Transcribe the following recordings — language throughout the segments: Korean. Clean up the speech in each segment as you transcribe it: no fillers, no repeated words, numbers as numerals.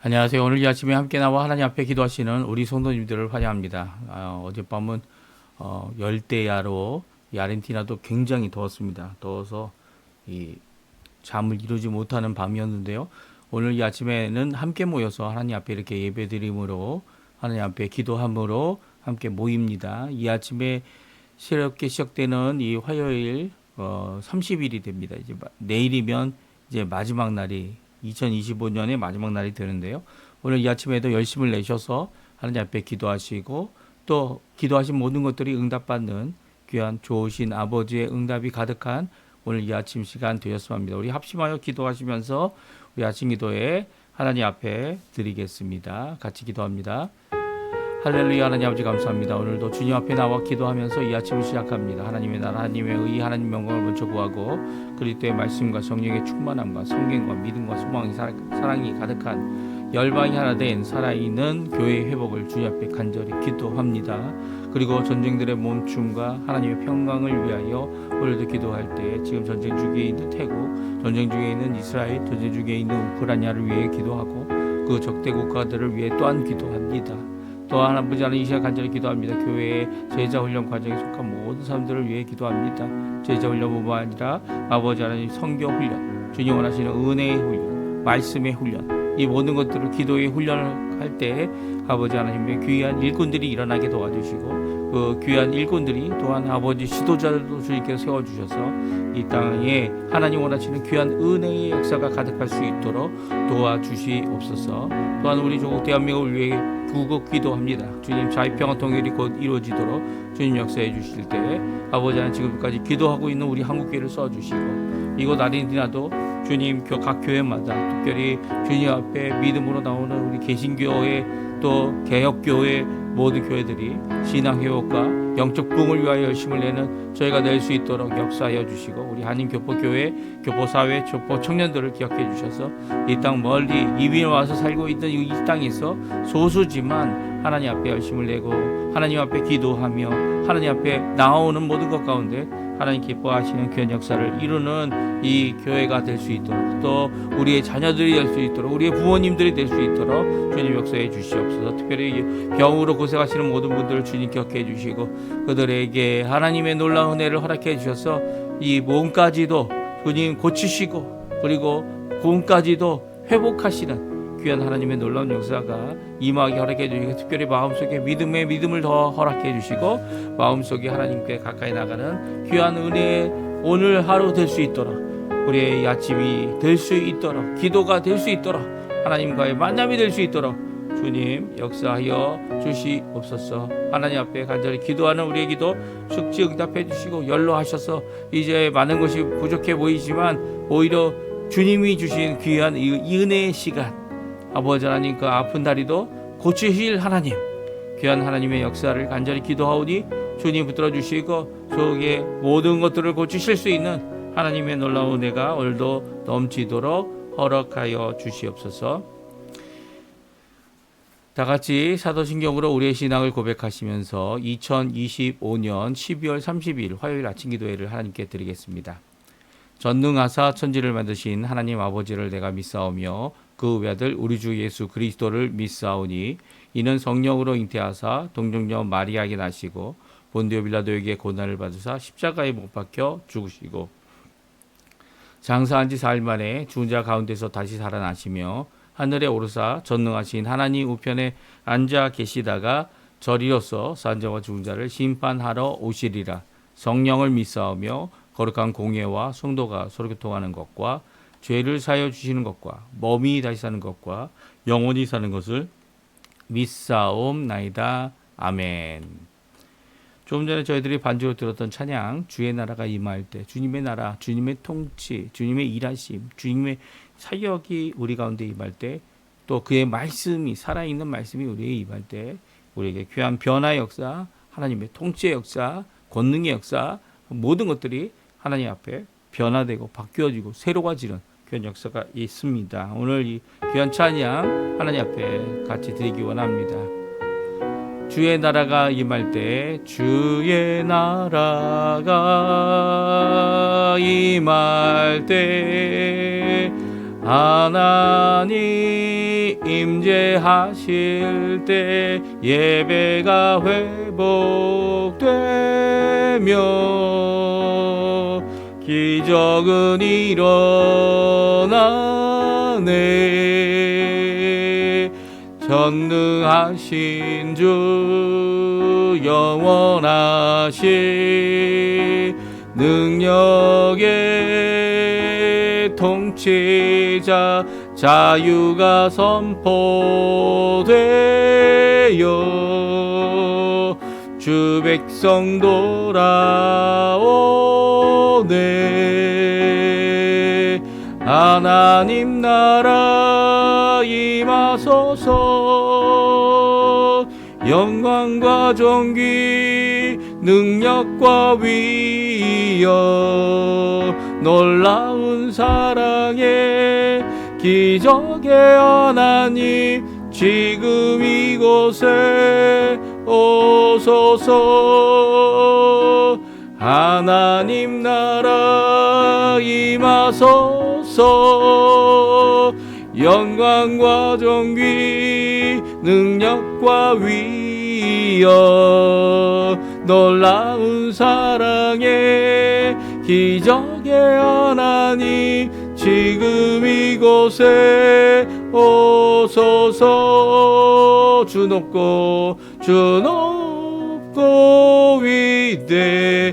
안녕하세요. 오늘 이 아침에 함께 나와 하나님 앞에 기도하시는 우리 성도님들을 환영합니다. 어젯밤은 열대야로 이 아르헨티나도 굉장히 더웠습니다. 더워서 이 잠을 이루지 못하는 밤이었는데요. 오늘 이 아침에는 함께 모여서 하나님 앞에 이렇게 예배드림으로 하나님 앞에 기도함으로 함께 모입니다. 이 아침에 새롭게 시작되는 이 화요일 30일이 됩니다. 이제 내일이면 이제 마지막 날이 2025년의 마지막 날이 되는데요. 오늘 이 아침에도 열심을 내셔서 하나님 앞에 기도하시고 또 기도하신 모든 것들이 응답받는 귀한 좋으신 아버지의 응답이 가득한 오늘 이 아침 시간 되었으면 합니다. 우리 합심하여 기도하시면서 우리 아침 기도에 하나님 앞에 드리겠습니다. 같이 기도합니다. 할렐루야. 하나님 아버지 감사합니다. 오늘도 주님 앞에 나와 기도하면서 이 아침을 시작합니다. 하나님의 나라, 하나님의 의, 하나님 영광을 먼저 구하고 그리스도의 말씀과 성령의 충만함과 성경과 믿음과 소망이 사랑이 가득한 열방이 하나 된 살아있는 교회의 회복을 주님 앞에 간절히 기도합니다. 그리고 전쟁들의 멈춤과 하나님의 평강을 위하여 오늘도 기도할 때 지금 전쟁 중에 있는 태국, 전쟁 중에 있는 이스라엘, 전쟁 중에 있는 우크라이나를 위해 기도하고 그 적대 국가들을 위해 또한 기도합니다. 또한 아버지 하나님 이 시간 간절히 기도합니다. 교회의 제자훈련 과정에 속한 모든 사람들을 위해 기도합니다. 제자훈련뿐만 아니라 아버지 하나님 성경훈련, 주님 원하시는 은혜의 훈련, 말씀의 훈련, 이 모든 것들을 기도의 훈련을 할 때 아버지 하나님의 귀한 일꾼들이 일어나게 도와주시고 그 귀한 일꾼들이 또한 아버지 지도자들도 주님께서 세워주셔서 이 땅에 하나님 원하시는 귀한 은혜의 역사가 가득할 수 있도록 도와주시옵소서. 또한 우리 조국 대한민국을 위해 구국 기도합니다. 주님 자유평화 통일이 곧 이루어지도록 주님 역사해 주실 때 아버지 하나님 지금까지 기도하고 있는 우리 한국교회를 써주시고 이곳 아르헨티나도 주님 각 교회마다 특별히 주님 앞에 믿음으로 나오는 우리 개신교회 또 개혁교회 모든 교회들이 신앙회복과 영적 부흥을 위하여 열심을 내는 저희가 낼 수 있도록 역사하여 주시고 우리 한인교포교회, 교포사회, 교포 청년들을 기억해 주셔서 이 땅 멀리 이민에 와서 살고 있는 이 땅에서 소수지만 하나님 앞에 열심을 내고 하나님 앞에 기도하며 하나님 앞에 나오는 모든 것 가운데 하나님 기뻐하시는 귀한 역사를 이루는 이 교회가 될 수 있도록 또 우리의 자녀들이 될 수 있도록 우리의 부모님들이 될 수 있도록 주님 역사해 주시옵소서. 특별히 병으로 고생하시는 모든 분들을 주님 기억해 주시고 그들에게 하나님의 놀라운 은혜를 허락해 주셔서 이 몸까지도 주님 고치시고 그리고 몸까지도 회복하시는 귀한 하나님의 놀라운 역사가 임하게 허락해 주시고 특별히 마음속에 믿음을 더 허락해 주시고 마음속에 하나님께 가까이 나가는 귀한 은혜의 오늘 하루 될 수 있도록 우리의 아침이 될 수 있도록 기도가 될 수 있도록 하나님과의 만남이 될 수 있도록 주님 역사하여 주시옵소서. 하나님 앞에 간절히 기도하는 우리의 기도 숙지 응답해 주시고 연로하셔서 이제 많은 것이 부족해 보이지만 오히려 주님이 주신 귀한 이 은혜의 시간 아버지 하나님 그 아픈 다리도 고치실 하나님 귀한 하나님의 역사를 간절히 기도하오니 주님 붙들어 주시고 속의 모든 것들을 고치실 수 있는 하나님의 놀라운 은혜가 오늘도 넘치도록 허락하여 주시옵소서. 다 같이 사도신경으로 우리의 신앙을 고백하시면서 2025년 12월 30일 화요일 아침 기도회를 하나님께 드리겠습니다. 전능하사 천지를 만드신 하나님 아버지를 내가 믿사오며 그 외아들 우리 주 예수 그리스도를 믿사오니 이는 성령으로 잉태하사 동정녀 마리아에게 나시고 본디오 빌라도에게 고난을 받으사 십자가에 못 박혀 죽으시고 장사한 지 4일 만에 죽은 자 가운데서 다시 살아나시며 하늘에 오르사 전능하신 하나님 우편에 앉아 계시다가 저리로서 산 자와 죽은 자를 심판하러 오시리라. 성령을 믿사오며 거룩한 공예와 성도가 서로 교통하는 것과 죄를 사하여 주시는 것과 몸이 다시 사는 것과 영원히 사는 것을 믿사옵나이다. 아멘. 조금 전에 저희들이 반주로 들었던 찬양 주의 나라가 임할 때 주님의 나라, 주님의 통치, 주님의 일하심, 주님의 사역이 우리 가운데 임할 때 또 그의 말씀이 살아있는 말씀이 우리에게 임할 때 우리에게 귀한 변화의 역사, 하나님의 통치의 역사, 권능의 역사 모든 것들이 하나님 앞에 변화되고 바뀌어지고 새로워지는 귀한 역사가 있습니다. 오늘 이 귀한 찬양 하나님 앞에 같이 드리기 원합니다. 주의 나라가 임할 때 주의 나라가 임할 때 하나님 임재하실 때 예배가 회복되며 기적은 일어나네. 전능하신 주 영원하신 능력의 통치자 자유가 선포되어 주 백성 돌아오네. 하나님 나라 임하소서. 영광과 존귀 능력과 위엄 놀라운 사랑의 기적의 하나님 지금 이곳에 오소서. 하나님 나라 임하소서. 영광과 존귀 능력과 위엄 놀라운 사랑의 기적의 하나님 지금 이곳에 오소서. 주 높고 위대하심을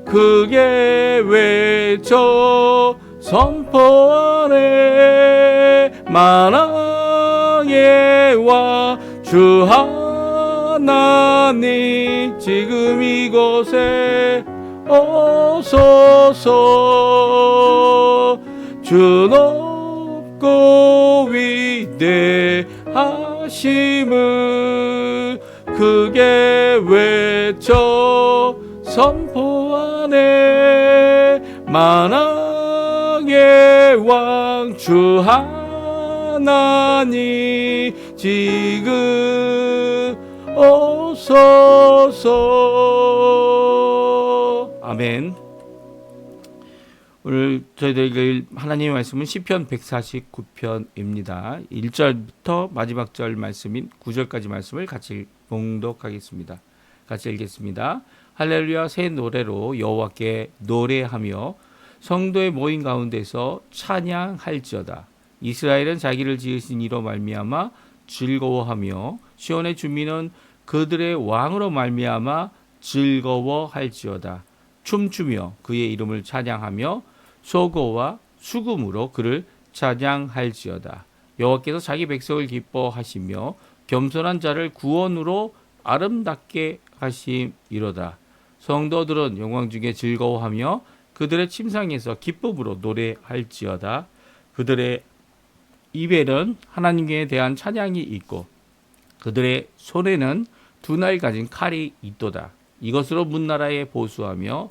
크게 외쳐 선포하네. 만왕의 왕 주 하나님 지금 이곳에 오소서. 주 높고 위대하심을 크게 외쳐 선포하네. 만왕의 왕 주 하나님 지금 오소서. 아멘. 오늘 저희들에게 하나님의 말씀은 시편 149편입니다. 1절부터 마지막 절 말씀인 9절까지 말씀을 같이 봉독하겠습니다. 같이 읽겠습니다. 할렐루야. 새 노래로 여호와께 노래하며 성도의 모임 가운데서 찬양할지어다. 이스라엘은 자기를 지으신 이로 말미암아 즐거워하며 시온의 주민은 그들의 왕으로 말미암아 즐거워할지어다. 춤추며 그의 이름을 찬양하며 소고와 수금으로 그를 찬양할지어다. 여호와께서 자기 백성을 기뻐하시며 겸손한 자를 구원으로 아름답게 하심이로다. 성도들은 영광 중에 즐거워하며 그들의 침상에서 기쁨으로 노래할지어다. 그들의 입에는 하나님께 대한 찬양이 있고 그들의 손에는 두 날 가진 칼이 있도다. 이것으로 문나라에 보수하며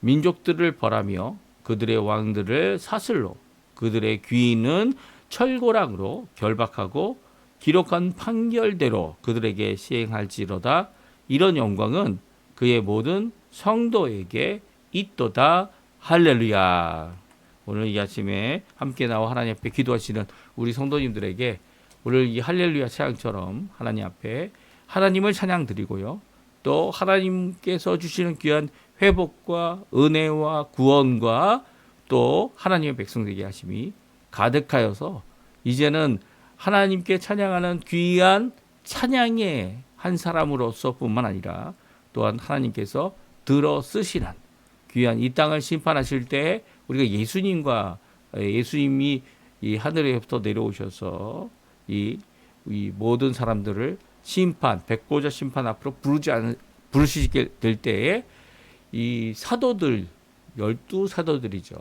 민족들을 벌하며 그들의 왕들을 사슬로 그들의 귀인은 철고랑으로 결박하고 기록한 판결대로 그들에게 시행할지로다. 이런 영광은 그의 모든 성도에게 있도다. 할렐루야. 오늘 이 아침에 함께 나와 하나님 앞에 기도하시는 우리 성도님들에게 오늘 이 할렐루야 찬양처럼 하나님 앞에 하나님을 찬양 드리고요. 또 하나님께서 주시는 귀한 회복과 은혜와 구원과 또 하나님의 백성 되게 하심이 가득하여서 이제는 하나님께 찬양하는 귀한 찬양의 한 사람으로서 뿐만 아니라 또한 하나님께서 들어 쓰시는 귀한 이 땅을 심판하실 때 우리가 예수님이 이 하늘에부터 내려오셔서 이 모든 사람들을 심판, 백보자 심판 앞으로 부르시게 될 때에 이 사도들, 12사도들이죠.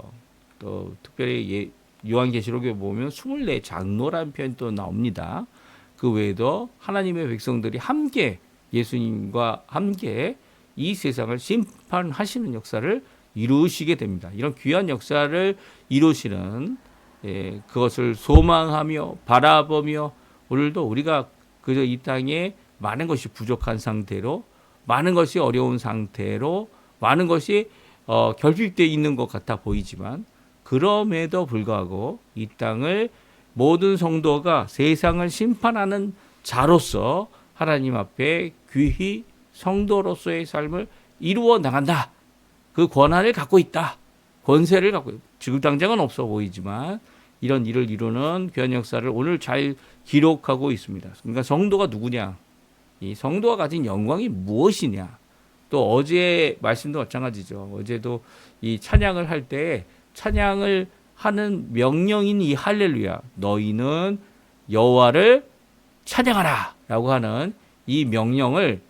또 특별히 요한계시록에 보면 24 장로라는 표현도 나옵니다. 그 외에도 하나님의 백성들이 함께 예수님과 함께 이 세상을 심판하시는 역사를 이루시게 됩니다. 이런 귀한 역사를 이루시는 그것을 소망하며 바라보며 오늘도 우리가 그저 이 땅에 많은 것이 부족한 상태로 많은 것이 어려운 상태로 많은 것이 결핍되어 있는 것 같아 보이지만 그럼에도 불구하고 이 땅을 모든 성도가 세상을 심판하는 자로서 하나님 앞에 귀히 성도로서의 삶을 이루어 나간다. 그 권한을 갖고 있다. 권세를 갖고 있다. 지금 당장은 없어 보이지만 이런 일을 이루는 귀한 역사를 오늘 잘 기록하고 있습니다. 그러니까 성도가 누구냐? 이 성도가 가진 영광이 무엇이냐? 또 어제 말씀도 마찬가지죠. 어제도 이 찬양을 할 때 찬양을 하는 명령인 이 할렐루야, 너희는 여호와를 찬양하라라고 하는 이 명령을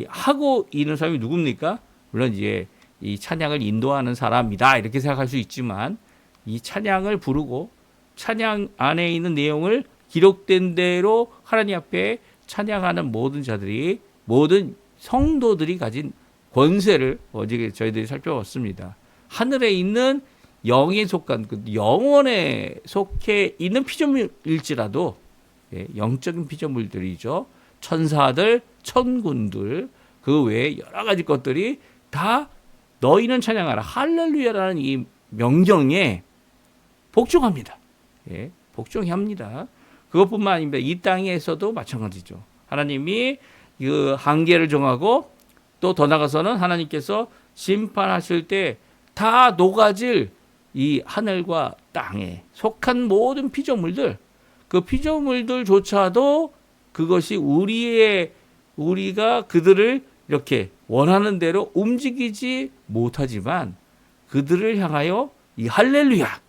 하고 있는 사람이 누굽니까? 물론 이제 이 찬양을 인도하는 사람이다 이렇게 생각할 수 있지만 이 찬양을 부르고 찬양 안에 있는 내용을 기록된 대로 하나님 앞에 찬양하는 모든 자들이, 모든 성도들이 가진 권세를 어제 저희들이 살펴봤습니다. 하늘에 있는 영에 속한 그 영원에 속해 있는 피조물일지라도 영적인 피조물들이죠. 천사들, 천군들, 그 외에 여러 가지 것들이 다 너희는 찬양하라 할렐루야라는 이 명령에 복종합니다. 복종해야 합니다. 그것뿐만 아닙니다. 이 땅에서도 마찬가지죠. 하나님이 그 한계를 정하고 또 더 나가서는 하나님께서 심판하실 때 다 녹아질 이 하늘과 땅에 속한 모든 피조물들, 그 피조물들조차도 그것이 우리가 그들을 이렇게 원하는 대로 움직이지 못하지만 그들을 향하여 이 할렐루야,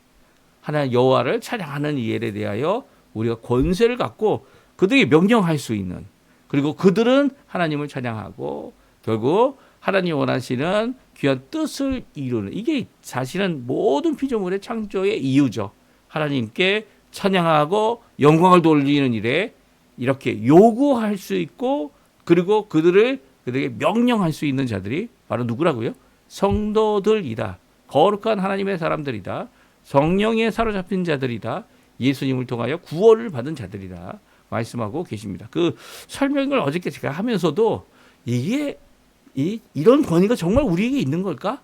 하나님 여호와를 찬양하는 이 일에 대하여 우리가 권세를 갖고 그들이 명령할 수 있는, 그리고 그들은 하나님을 찬양하고 결국 하나님이 원하시는 귀한 뜻을 이루는, 이게 사실은 모든 피조물의 창조의 이유죠. 하나님께 찬양하고 영광을 돌리는 일에 이렇게 요구할 수 있고 그리고 그들에게 명령할 수 있는 자들이 바로 누구라고요? 성도들이다. 거룩한 하나님의 사람들이다. 성령에 사로잡힌 자들이다. 예수님을 통하여 구원을 받은 자들이다. 말씀하고 계십니다. 그 설명을 어저께 제가 하면서도 이게 이런 권위가 정말 우리에게 있는 걸까?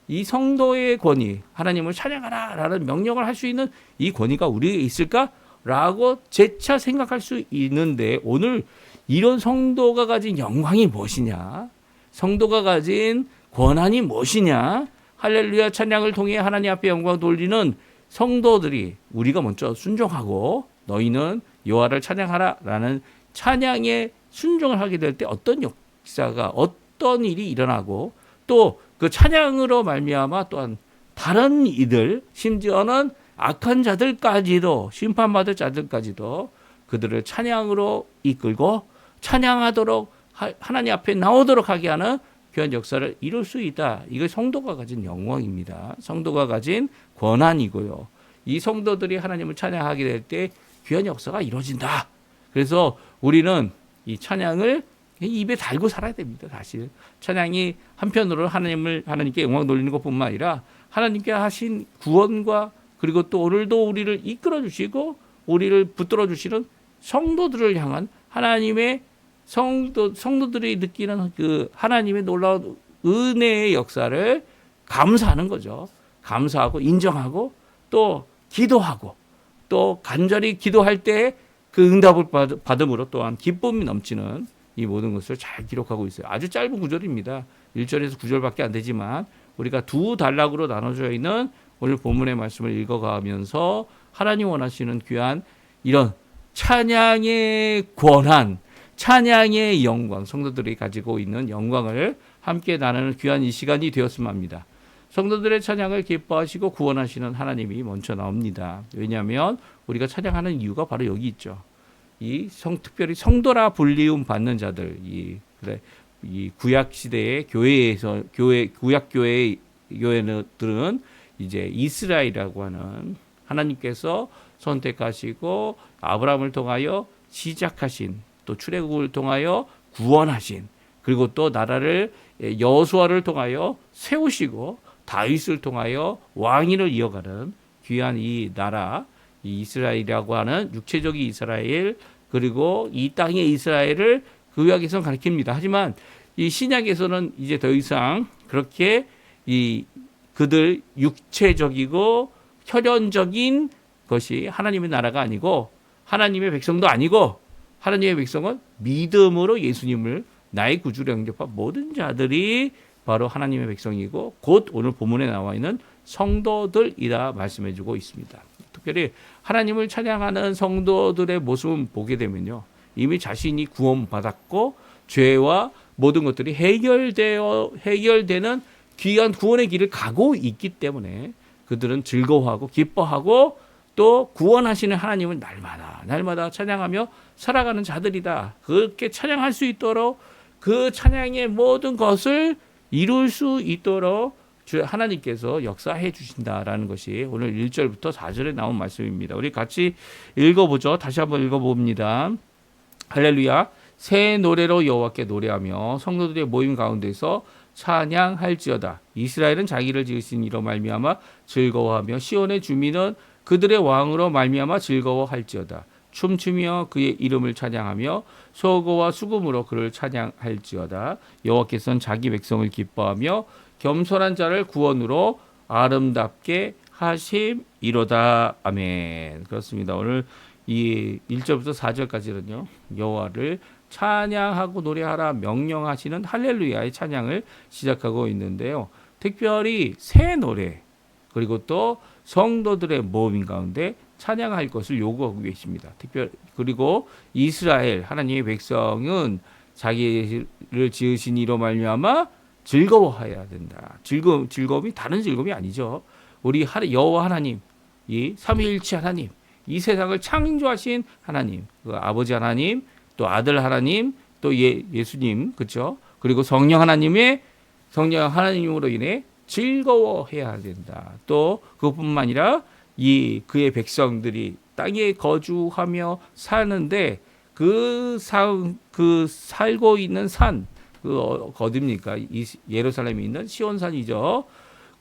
이 성도의 권위, 하나님을 찬양하라 라는 명령을 할 수 있는 이 권위가 우리에게 있을까? 라고 재차 생각할 수 있는데, 오늘 이런 성도가 가진 영광이 무엇이냐? 성도가 가진 권한이 무엇이냐? 할렐루야 찬양을 통해 하나님 앞에 영광 돌리는 성도들이 우리가 먼저 순종하고 너희는 여호와를 찬양하라 라는 찬양에 순종을 하게 될 때 어떤 역사가, 어떤 일이 일어나고 또 그 찬양으로 말미암아 또한 다른 이들, 심지어는 악한 자들까지도, 심판받을 자들까지도 그들을 찬양으로 이끌고 찬양하도록 하나님 앞에 나오도록 하게 하는 귀한 역사를 이룰 수 있다. 이게 성도가 가진 영광입니다. 성도가 가진 권한이고요. 이 성도들이 하나님을 찬양하게 될 때 귀한 역사가 이루어진다. 그래서 우리는 이 찬양을 입에 달고 살아야 됩니다. 사실 찬양이 한편으로 하나님께 영광 돌리는 것뿐만 아니라 하나님께 하신 구원과 그리고 또 오늘도 우리를 이끌어 주시고 우리를 붙들어 주시는 성도들을 향한 하나님의 성도들이 느끼는 그 하나님의 놀라운 은혜의 역사를 감사하는 거죠. 감사하고 인정하고 또 기도하고 또 간절히 기도할 때 그 응답을 받음으로 또한 기쁨이 넘치는 이 모든 것을 잘 기록하고 있어요. 아주 짧은 구절입니다. 1절에서 9절밖에 안 되지만 우리가 두 단락으로 나눠져 있는 오늘 본문의 말씀을 읽어가면서 하나님 원하시는 귀한 이런 찬양의 권한, 찬양의 영광, 성도들이 가지고 있는 영광을 함께 나누는 귀한 이 시간이 되었으면 합니다. 성도들의 찬양을 기뻐하시고 구원하시는 하나님이 먼저 나옵니다. 왜냐하면 우리가 찬양하는 이유가 바로 여기 있죠. 특별히 성도라 불리움 받는 자들, 이 구약 시대의 구약 교회들은 이제 이스라엘이라고 하는 하나님께서 선택하시고 아브라함을 통하여 시작하신, 또 출애굽을 통하여 구원하신, 그리고 또 나라를 여호수아를 통하여 세우시고 다윗을 통하여 왕위를 이어가는 귀한 이 나라, 이 이스라엘이라고 하는 육체적인 이스라엘, 그리고 이 땅의 이스라엘을 구약에서는 가리킵니다. 하지만 이 신약에서는 이제 더 이상 그렇게 그들 육체적이고 혈연적인 것이 하나님의 나라가 아니고 하나님의 백성도 아니고 하나님의 백성은 믿음으로 예수님을 나의 구주로 영접한 모든 자들이 바로 하나님의 백성이고 곧 오늘 본문에 나와 있는 성도들이라 말씀해주고 있습니다. 특별히 하나님을 찬양하는 성도들의 모습을 보게 되면요, 이미 자신이 구원받았고 죄와 모든 것들이 해결되는 귀한 구원의 길을 가고 있기 때문에 그들은 즐거워하고 기뻐하고 또 구원하시는 하나님을 날마다 찬양하며 살아가는 자들이다. 그렇게 찬양할 수 있도록 그 찬양의 모든 것을 이룰 수 있도록 하나님께서 역사해 주신다라는 것이 오늘 1절부터 4절에 나온 말씀입니다. 우리 같이 읽어보죠. 다시 한번 읽어봅니다. 할렐루야. 새 노래로 여호와께 노래하며 성도들의 모임 가운데서 찬양할지어다. 이스라엘은 자기를 지으신 이로 말미암아 즐거워하며 시온의 주민은 그들의 왕으로 말미암아 즐거워할지어다. 춤추며 그의 이름을 찬양하며 소고와 수금으로 그를 찬양할지어다. 여호와께서는 자기 백성을 기뻐하며 겸손한 자를 구원으로 아름답게 하심이로다. 아멘. 그렇습니다. 오늘 이 1절부터 4절까지는요, 여호와를 찬양하고 노래하라 명령하시는 할렐루야의 찬양을 시작하고 있는데요. 특별히 새 노래 그리고 또 성도들의 모임 가운데 찬양할 것을 요구하고 계십니다. 그리고 이스라엘 하나님의 백성은 자기를 지으신 이로 말미암아 즐거워해야 된다. 즐거움이 다른 즐거움이 아니죠. 우리 여호와 하나님, 이 삼위일체 하나님, 이 세상을 창조하신 하나님, 그 아버지 하나님, 또 아들 하나님, 또 예수님, 그렇죠? 그리고 성령 하나님으로 인해 즐거워해야 된다. 또 그것뿐만 아니라 그의 백성들이 땅에 거주하며 사는데 그 살고 있는 산, 어디입니까? 예루살렘에 있는 시온산이죠.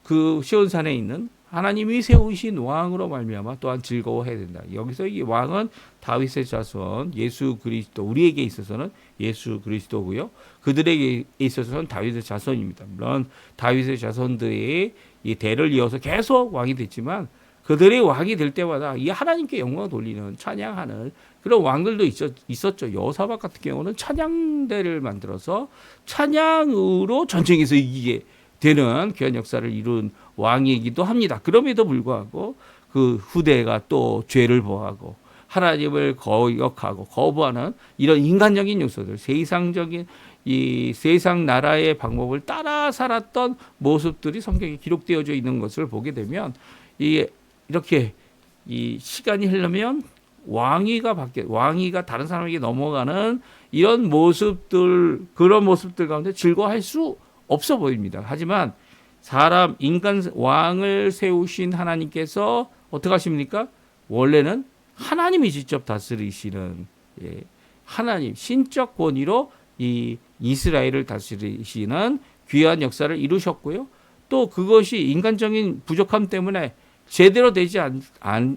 그 시온산에 있는 하나님이 세우신 왕으로 말미암아 또한 즐거워해야 된다. 여기서 이 왕은 다윗의 자손 예수 그리스도, 우리에게 있어서는 예수 그리스도고요. 그들에게 있어서는 다윗의 자손입니다. 물론 다윗의 자손들이 이 대를 이어서 계속 왕이 됐지만 그들이 왕이 될 때마다 이 하나님께 영광을 돌리는 찬양하는 그런 왕들도 있었죠. 여호사밧 같은 경우는 찬양대를 만들어서 찬양으로 전쟁에서 이기게 되는 귀한 역사를 이룬 왕이기도 합니다. 그럼에도 불구하고 그 후대가 또 죄를 범하고 하나님을 거역하고 거부하는 이런 인간적인 요소들, 세상적인 이 세상 나라의 방법을 따라 살았던 모습들이 성경에 기록되어져 있는 것을 보게 되면 이렇게 이 시간이 흐르면 왕위가 다른 사람에게 넘어가는 이런 모습들, 그런 모습들 가운데 즐거워할 수 없어 보입니다. 하지만 왕을 세우신 하나님께서 어떻게 하십니까? 원래는 하나님이 직접 다스리시는 하나님, 신적 권위로 이 이스라엘을 다스리시는 귀한 역사를 이루셨고요. 또 그것이 인간적인 부족함 때문에 제대로 되지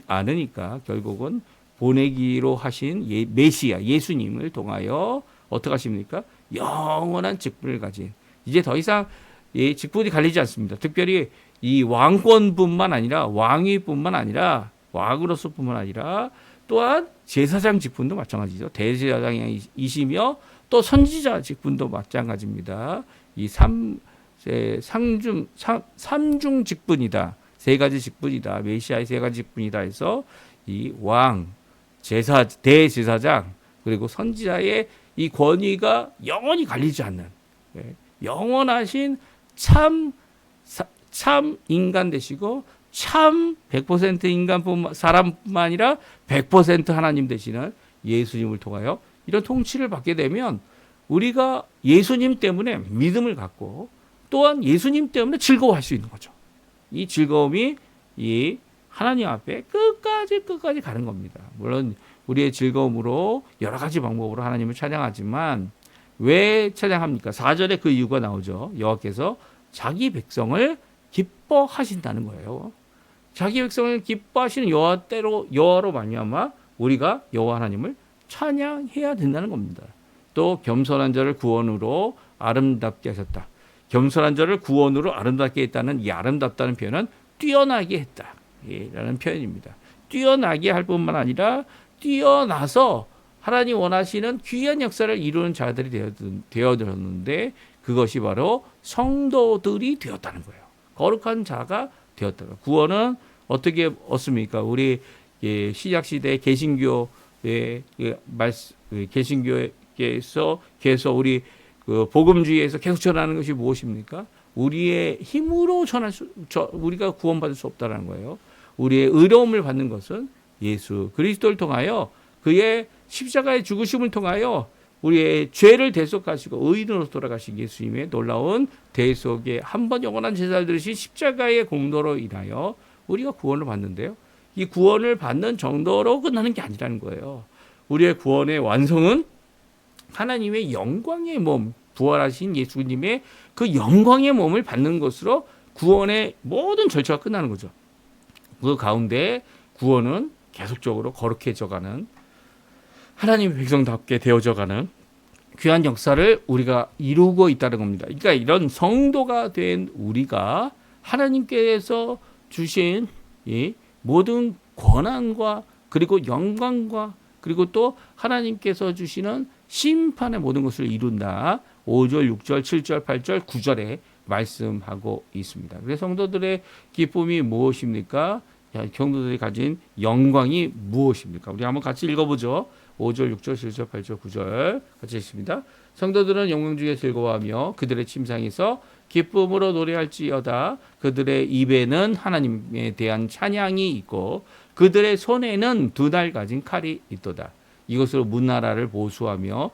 않으니까 결국은 보내기로 하신 메시아 예수님을 통하여 어떻게 하십니까? 영원한 직분을 가진, 이제 더 이상 직분이 갈리지 않습니다. 특별히 이 왕권뿐만 아니라 왕위뿐만 아니라 왕으로서뿐만 아니라 또한 제사장 직분도 마찬가지죠. 대제사장이시며 또 선지자 직분도 마찬가지입니다. 이 삼중 직분이다. 세 가지 직분이다. 메시아의 세 가지 직분이다 해서 이 왕, 대제사장 그리고 선지자의 이 권위가 영원히 갈리지 않는 영원하신 참 인간 되시고 참 100% 사람뿐만 아니라 100% 하나님 되시는 예수님을 통하여 이런 통치를 받게 되면 우리가 예수님 때문에 믿음을 갖고 또한 예수님 때문에 즐거워할 수 있는 거죠. 이 즐거움이 이 하나님 앞에 끝까지 가는 겁니다. 물론 우리의 즐거움으로 여러 가지 방법으로 하나님을 찬양하지만 왜 찬양합니까? 4절에 그 이유가 나오죠. 여호와께서 자기 백성을 기뻐하신다는 거예요. 자기 백성을 기뻐하시는 여호와로 말미암아 우리가 여호와 하나님을 찬양해야 된다는 겁니다. 또 겸손한 자를 구원으로 아름답게 하셨다. 겸손한 자를 구원으로 아름답게 했다는 이 아름답다는 표현은 뛰어나게 했다. 라는 표현입니다. 뛰어나게 할 뿐만 아니라 뛰어나서 하나님 원하시는 귀한 역사를 이루는 자들이 되어졌는데 그것이 바로 성도들이 되었다는 거예요. 거룩한 자가 되었다. 구원은 어떻게 얻습니까? 우리 신약 시대 개신교의 개신교에서 계속 우리 복음주의에서 계속 전하는 것이 무엇입니까? 우리의 힘으로 우리가 구원받을 수 없다는 거예요. 우리의 의로움을 받는 것은 예수 그리스도를 통하여 그의 십자가의 죽으심을 통하여 우리의 죄를 대속하시고 의인으로 돌아가신 예수님의 놀라운 대속의 한 번 영원한 제사를 들으신 십자가의 공로로 인하여 우리가 구원을 받는데요. 이 구원을 받는 정도로 끝나는 게 아니라는 거예요. 우리의 구원의 완성은 하나님의 영광의 몸, 부활하신 예수님의 그 영광의 몸을 받는 것으로 구원의 모든 절차가 끝나는 거죠. 그 가운데 구원은 계속적으로 거룩해져가는 하나님의 백성답게 되어져가는 귀한 역사를 우리가 이루고 있다는 겁니다. 그러니까 이런 성도가 된 우리가 하나님께서 주신 이 모든 권한과 그리고 영광과 그리고 또 하나님께서 주시는 심판의 모든 것을 이룬다. 5절, 6절, 7절, 8절, 9절에 말씀하고 있습니다. 그래서 성도들의 기쁨이 무엇입니까? 성도들이 가진 영광이 무엇입니까? 우리 한번 같이 읽어보죠. 5절, 6절, 7절, 8절, 9절 같이 읽습니다. 성도들은 영광 중에 즐거워하며 그들의 침상에서 기쁨으로 노래할지어다. 그들의 입에는 하나님에 대한 찬양이 있고 그들의 손에는 두 날 가진 칼이 있도다. 이것으로 문나라를 보수하며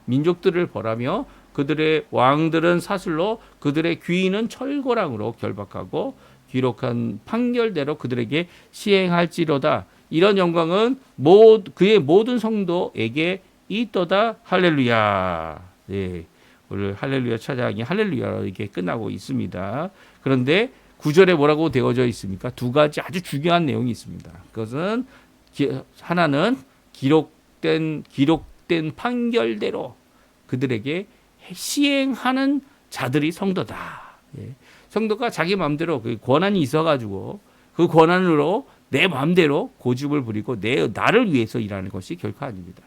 민족들을 벌하며 그들의 왕들은 사슬로 그들의 귀인은 철고랑으로 결박하고 기록한 판결대로 그들에게 시행할지로다. 이런 영광은 그의 모든 성도에게 있도다. 할렐루야. 네, 오늘 할렐루야 찬양이 할렐루야로 이렇게 끝나고 있습니다. 그런데 9절에 뭐라고 되어져 있습니까? 두 가지 아주 중요한 내용이 있습니다. 그것은 하나는 기록된 판결대로 그들에게 시행하는 자들이 성도다. 예. 성도가 자기 마음대로 그 권한이 있어가지고 그 권한으로 내 마음대로 고집을 부리고 나를 위해서 일하는 것이 결코 아닙니다.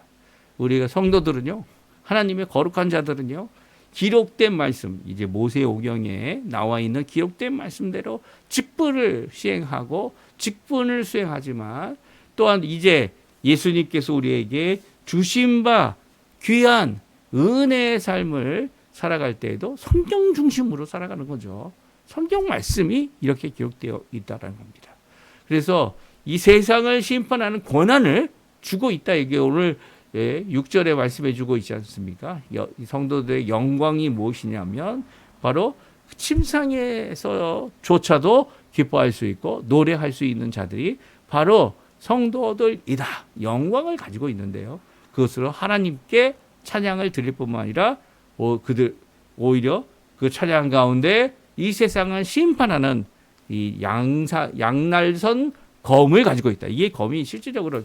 우리가 성도들은요, 하나님의 거룩한 자들은요, 기록된 말씀, 이제 모세오경에 나와 있는 기록된 말씀대로 직분을 시행하고 직분을 수행하지만 또한 이제 예수님께서 우리에게 주신 바 귀한 은혜의 삶을 살아갈 때에도 성경 중심으로 살아가는 거죠. 성경 말씀이 이렇게 기록되어 있다는 겁니다. 그래서 이 세상을 심판하는 권한을 주고 있다. 이게 오늘 6절에 말씀해 주고 있지 않습니까? 성도들의 영광이 무엇이냐면 바로 침상에서조차도 기뻐할 수 있고 노래할 수 있는 자들이 바로 성도들이다. 영광을 가지고 있는데요. 그것으로 하나님께 찬양을 드릴 뿐만 아니라 오히려 그 찬양 가운데 이 세상을 심판하는 이 양날선 검을 가지고 있다. 이게 검이 실질적으로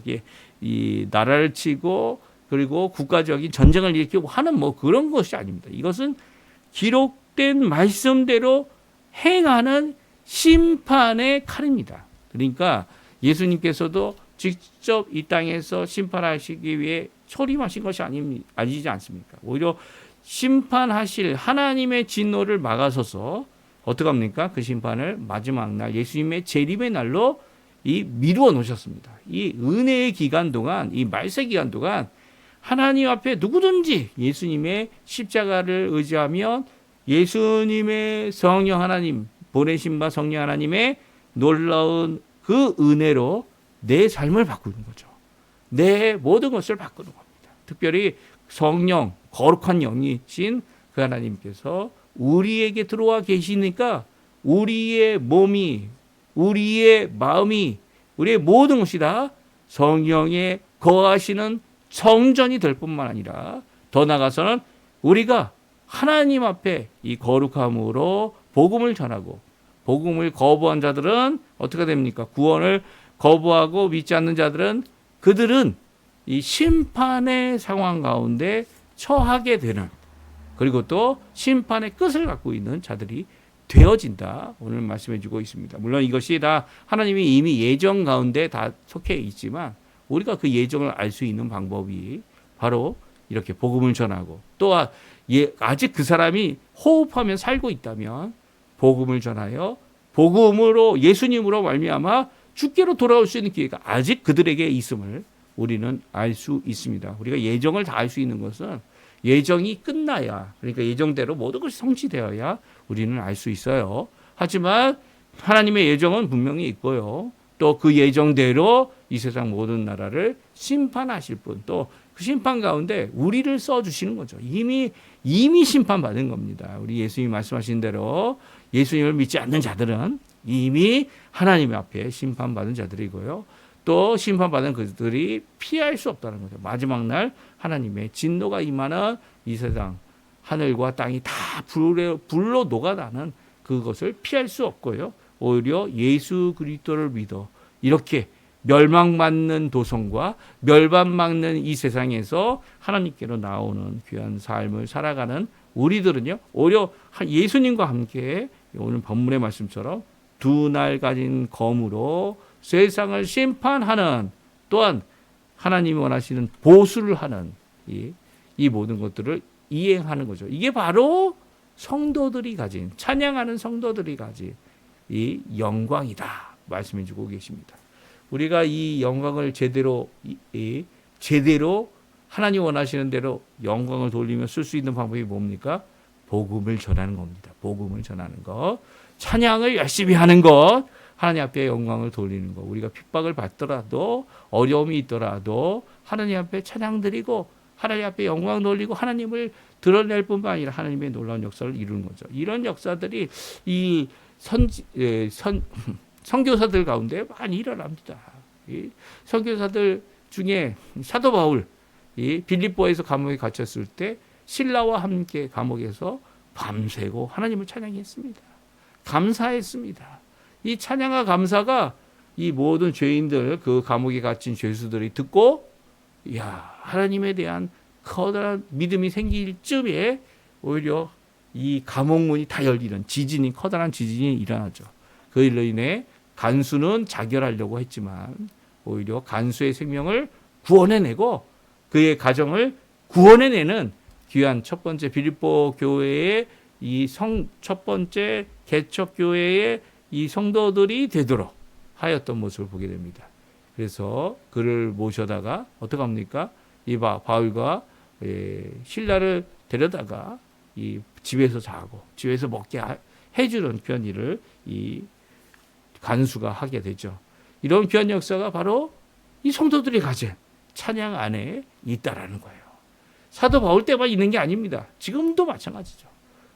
이 나라를 치고 그리고 국가적인 전쟁을 일으키고 하는 뭐 그런 것이 아닙니다. 이것은 기록된 말씀대로 행하는 심판의 칼입니다. 그러니까 예수님께서도 직접 이 땅에서 심판하시기 위해 초림하신 것이 아니지 않습니까? 오히려 심판하실 하나님의 진노를 막아서서 어떻게 합니까? 그 심판을 마지막 날 예수님의 재림의 날로 미루어 놓으셨습니다. 이 은혜의 기간 동안, 이 말세 기간 동안 하나님 앞에 누구든지 예수님의 십자가를 의지하면 예수님의 성령 하나님, 보내신 바 성령 하나님의 놀라운 그 은혜로 내 삶을 바꾸는 거죠. 내 모든 것을 바꾸는 겁니다. 특별히 성령, 거룩한 영이신 그 하나님께서 우리에게 들어와 계시니까 우리의 몸이, 우리의 마음이, 우리의 모든 것이 다 성령에 거하시는 성전이 될 뿐만 아니라 더 나아가서는 우리가 하나님 앞에 이 거룩함으로 복음을 전하고 복음을 거부한 자들은 어떻게 됩니까? 구원을 거부하고 믿지 않는 자들은 그들은 이 심판의 상황 가운데 처하게 되는 그리고 또 심판의 끝을 갖고 있는 자들이 되어진다. 오늘 말씀해 주고 있습니다. 물론 이것이 다 하나님이 이미 예정 가운데 다 속해 있지만 우리가 그 예정을 알 수 있는 방법이 바로 이렇게 복음을 전하고 또 아직 그 사람이 호흡하며 살고 있다면 복음을 전하여 복음으로 예수님으로 말미암아 주께로 돌아올 수 있는 기회가 아직 그들에게 있음을 우리는 알 수 있습니다. 우리가 예정을 다 알 수 있는 것은 예정이 끝나야, 그러니까 예정대로 모든 것이 성취되어야 우리는 알 수 있어요. 하지만 하나님의 예정은 분명히 있고요. 또 그 예정대로 이 세상 모든 나라를 심판하실 분, 또 그 심판 가운데 우리를 써주시는 거죠. 이미 심판받은 겁니다. 우리 예수님이 말씀하신 대로 예수님을 믿지 않는 자들은 이미 하나님 앞에 심판받은 자들이고요. 또 심판받은 그들이 피할 수 없다는 거죠. 마지막 날 하나님의 진노가 임하는 이 세상 하늘과 땅이 다 불로 녹아나는 그것을 피할 수 없고요. 오히려 예수 그리스도를 믿어 이렇게 멸망받는 도성과 멸망받는 이 세상에서 하나님께로 나오는 귀한 삶을 살아가는 우리들은요, 오히려 예수님과 함께 오늘 본문의 말씀처럼 두 날 가진 검으로 세상을 심판하는, 또한 하나님이 원하시는 보수를 하는 이 모든 것들을 이행하는 거죠. 이게 바로 성도들이 가진, 찬양하는 성도들이 가진 이 영광이다 말씀해 주고 계십니다. 우리가 이 영광을 제대로 하나님 원하시는 대로 영광을 돌리며 쓸 수 있는 방법이 뭡니까? 복음을 전하는 겁니다. 복음을 전하는 것, 찬양을 열심히 하는 것, 하나님 앞에 영광을 돌리는 것. 우리가 핍박을 받더라도, 어려움이 있더라도 하나님 앞에 찬양 드리고 하나님 앞에 영광 돌리고 하나님을 드러낼 뿐만 아니라 하나님의 놀라운 역사를 이루는 거죠. 이런 역사들이 이 선교사들 가운데 많이 일어납니다. 이 선교사들 중에 사도 바울, 이 빌립보에서 감옥에 갇혔을 때 신라와 함께 감옥에서 밤새고 하나님을 찬양했습니다. 감사했습니다. 이 찬양과 감사가 이 모든 죄인들, 그 감옥에 갇힌 죄수들이 듣고, 야, 하나님에 대한 커다란 믿음이 생길 쯤에 오히려 이 감옥문이 다 열리는 지진이, 커다란 지진이 일어나죠. 그 일로 인해 간수는 자결하려고 했지만 오히려 간수의 생명을 구원해내고 그의 가정을 구원해내는 귀한 첫 번째 빌립보 교회의 첫 번째 개척 교회의 이 성도들이 되도록 하였던 모습을 보게 됩니다. 그래서 그를 모셔다가 어떻게 합니까? 이 바울과 신라를 데려다가 이 집에서 자고 집에서 먹게 해주는 귀한 일을 이 간수가 하게 되죠. 이런 귀한 역사가 바로 이 성도들이 가진 찬양 안에 있다라는 거예요. 사도 바울 때만 있는 게 아닙니다. 지금도 마찬가지죠.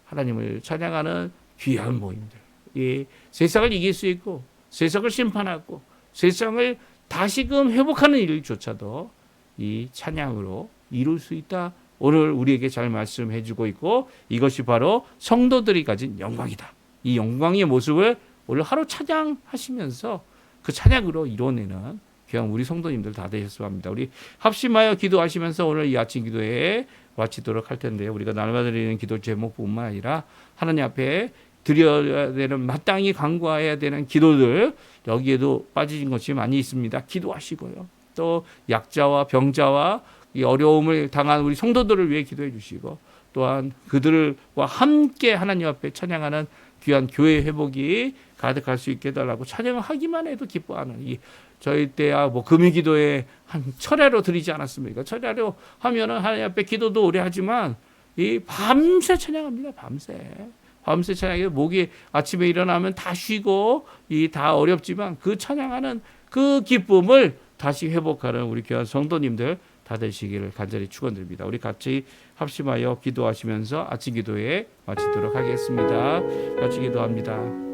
하나님을 찬양하는 귀한 모임들. 이 세상을 이길 수 있고 세상을 심판하고 세상을 다시금 회복하는 일조차도 이 찬양으로 이룰 수 있다. 오늘 우리에게 잘 말씀해 주고 있고 이것이 바로 성도들이 가진 영광이다. 이 영광의 모습을 오늘 하루 찬양하시면서 그 찬양으로 이뤄내는 귀한 우리 성도님들 다 되셨으면 합니다. 우리 합심하여 기도하시면서 오늘 이 아침 기도에 마치도록 할 텐데요. 우리가 날마다 드리는 기도 제목뿐만 아니라 하나님 앞에 드려야 되는, 마땅히 간구해야 되는 기도들, 여기에도 빠진 것이 많이 있습니다. 기도하시고요. 또 약자와 병자와 이 어려움을 당한 우리 성도들을 위해 기도해 주시고, 또한 그들과 함께 하나님 앞에 찬양하는 귀한 교회 회복이 가득할 수 있게 해달라고, 찬양을 하기만 해도 기뻐하는 저희 때야 금요기도에 한 철야로 드리지 않았습니까? 철야로 하면은 하나님 앞에 기도도 오래 하지만 이 밤새 찬양합니다. 밤새 찬양해요. 목이 아침에 일어나면 다 쉬고 다 어렵지만 그 찬양하는 그 기쁨을 다시 회복하는 우리 귀한 성도님들 다 되시기를 간절히 축원드립니다. 우리 같이 합심하여 기도하시면서 아침 기도에 마치도록 하겠습니다. 같이 기도합니다.